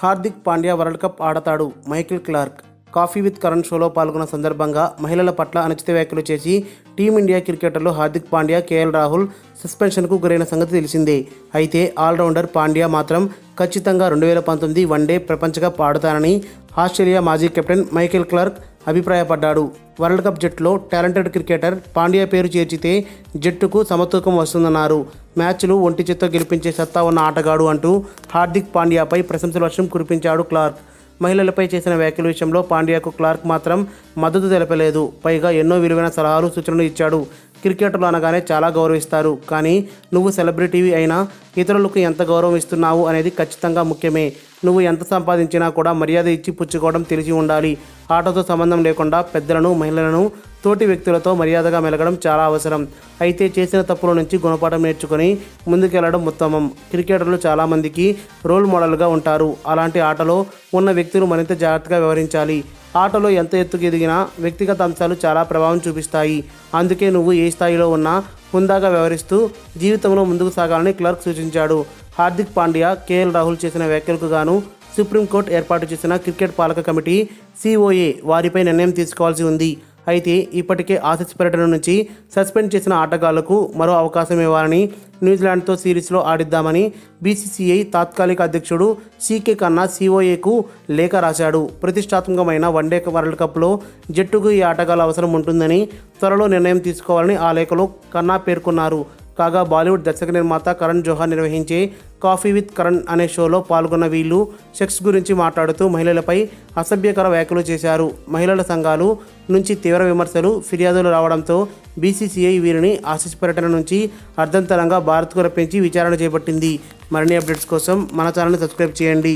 Hardik Pandya world cup ఆడతాడు. Michael Clarke coffee with Karan షోలో పాల్గొన్న సందర్భంగా మహిళల పట్ల అనుచిత వ్యాఖ్యలు చేసి టీమిండియా క్రికెటర్లు హార్దిక్ పాండ్యా, కేఎల్ రాహుల్ సస్పెన్షన్కు గురైన సంగతి తెలిసిందే. అయితే ఆల్రౌండర్ పాండ్యా మాత్రం ఖచ్చితంగా 2019 వన్డే ప్రపంచ కప్ ఆడుతానని ఆస్ట్రేలియా మాజీ కెప్టెన్ మైకేల్ క్లార్క్ అభిప్రాయపడ్డాడు. వరల్డ్ కప్ జట్టులో టాలెంటెడ్ క్రికెటర్ పాండ్యా పేరు చేర్చితే జట్టుకు సమతూకం వస్తుందన్నారు. మ్యాచ్లు ఒంటి చేత్తో గెలిపించే సత్తా ఉన్న ఆటగాడు అంటూ హార్దిక్ పాండ్యాపై ప్రశంసల వర్షం కురిపించాడు క్లార్క్. మహిళలపై చేసిన వ్యాఖ్యల విషయంలో పాండ్యాకు క్లార్క్ మాత్రం మద్దతు తెలపలేదు. పైగా ఎన్నో విలువైన సలహాలు, సూచనలు ఇచ్చాడు. క్రికెటర్లు అనగానే చాలా గౌరవిస్తారు, కానీ నువ్వు సెలబ్రిటీవి అయినా ఇతరులకు ఎంత గౌరవం ఇస్తున్నావు అనేది ఖచ్చితంగా ముఖ్యమే. నువ్వు ఎంత సంపాదించినా కూడా మర్యాద ఇచ్చి పుచ్చుకోవడం తెలిసి ఉండాలి. ఆటతో సంబంధం లేకుండా పెద్దలను, మహిళలను, తోటి వ్యక్తులతో మర్యాదగా మెలగడం చాలా అవసరం. అయితే చేసిన తప్పుల నుంచి గుణపాఠం నేర్చుకొని ముందుకెళ్లడం ఉత్తమం. క్రికెటర్లు చాలామందికి రోల్ మోడల్గా ఉంటారు. అలాంటి ఆటలో ఉన్న వ్యక్తులు మరింత జాగ్రత్తగా వ్యవహరించాలి. ఆటలో ఎంత ఎత్తుకు ఎదిగినా వ్యక్తిగత అంశాలు చాలా ప్రభావం చూపిస్తాయి. అందుకే నువ్వు ఏ స్థాయిలో ఉన్నా హుందాగా వ్యవహరిస్తూ జీవితంలో ముందుకు సాగాలని క్లార్క్ సూచించాడు. హార్దిక్ పాండ్యా, కేఎల్ రాహుల్ చేసిన వ్యాఖ్యలకు గాను సుప్రీంకోర్టు ఏర్పాటు చేసిన క్రికెట్ పాలక కమిటీ COA వారిపై నిర్ణయం తీసుకోవాల్సి ఉంది. అయితే ఇప్పటికే ఆసీస్ పర్యటన నుంచి సస్పెండ్ చేసిన ఆటగాళ్లకు మరో అవకాశం ఇవ్వాలని, న్యూజిలాండ్తో సిరీస్లో ఆడిద్దామని BCCI తాత్కాలిక అధ్యక్షుడు CK ఖన్నా COAకు లేఖ రాశాడు. ప్రతిష్టాత్మకమైన వన్డే వరల్డ్ కప్లో జట్టుకు ఈ ఆటగాళ్ల అవసరం ఉంటుందని త్వరలో నిర్ణయం తీసుకోవాలని ఆ లేఖలో ఖన్నా పేర్కొన్నారు. కాగా బాలీవుడ్ దర్శక నిర్మాత కరణ్ జోహార్ నిర్వహించే కాఫీ విత్ కరణ్ అనే షోలో పాల్గొన్న వీళ్ళు సెక్స్ గురించి మాట్లాడుతూ మహిళలపై అసభ్యకర వ్యాఖ్యలు చేశారు. మహిళల సంఘాలు నుంచి తీవ్ర విమర్శలు, ఫిర్యాదులు రావడంతో BCCI వీరిని ఆసీస్ పర్యటన నుంచి అర్ధంతరంగా భారత్కు రప్పించి విచారణ చేపట్టింది. మరిన్ని అప్డేట్స్ కోసం మన ఛానల్ని సబ్స్క్రైబ్ చేయండి.